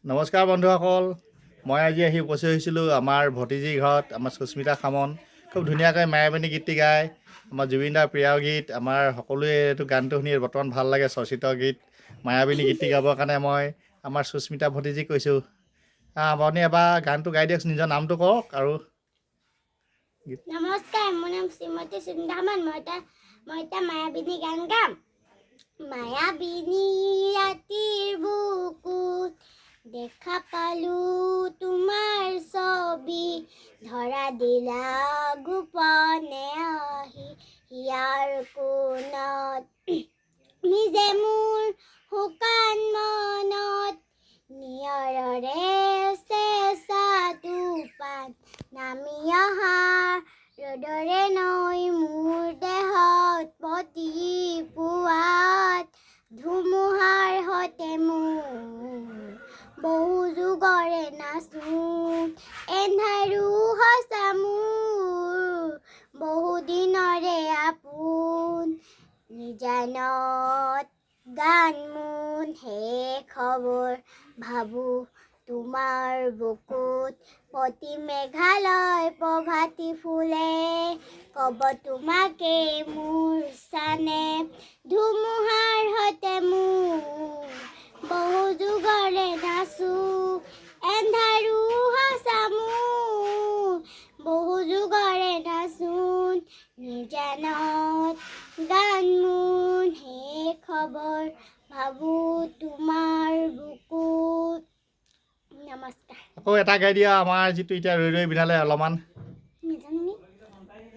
নমস্কাৰ বন্ধুসকল, মই আজি উপস্থিত হৈছিলোঁ আমাৰ ভতিজীৰ ঘৰত। আমাৰ সুস্মিতা খামন খুব ধুনীয়াকৈ মায়াবিনী গীতটি গায়। আমাৰ জুবিন দাৰ প্ৰিয় গীত। আমাৰ সকলোৱে এইটো গানটো শুনি বৰ্তমান ভাল লাগে। চৰ্চিত গীত মায়াবিনী গীতটি গাবৰ কাৰণে মই আমাৰ সুস্মিতা ভতিজীক কৈছোঁ, আপুনি এবাৰ গানটো গাই দিয়ক, নিজৰ নামটো কওক। আৰু নমস্কাৰ, মোৰ নাম শ্ৰীমতী সুস্মিতা খামন। মই এটা মায়াবিনী গান গাম। মায়াবিনী ৰাতিৰ বুকুত দেখা পালো তোমাৰ ছবি, ধৰা দিলা গোপনে আহি ইয়াৰ কোণত, নিজে মোৰ শুকান মনত নিয়ৰৰে চেঁচা টোপান নামি অহা ৰ'দৰে নৈ মোৰ দেহত পতি পোৱাত, ধুমুহাৰ সতে মোৰ বহু যুগৰে নাচো, এন্ধাৰো সঁচা মোৰ বহু দিনৰে আপোন, নিজানত গান মোন শেষ খবৰ ভাবো তোমাৰ বুকুত, প্ৰতি মেঘালয় প্ৰভাতী ফুলে কব তোমাকে মোৰ চানে, ধুমুহাৰ সতে মোৰ বহু যুগৰে নাচো, এন্ধাৰো সঁচা মোৰ বহু যুগৰে নাচোন, নিজানত গান মোন শেষ খবৰ ভাবো তোমাৰ বুকুত। নমস্কাৰ। আকৌ এটা গাই দিয়া, আমাৰ যিটো এতিয়া ৰৈ ৰৈ বিনালে অলপমান।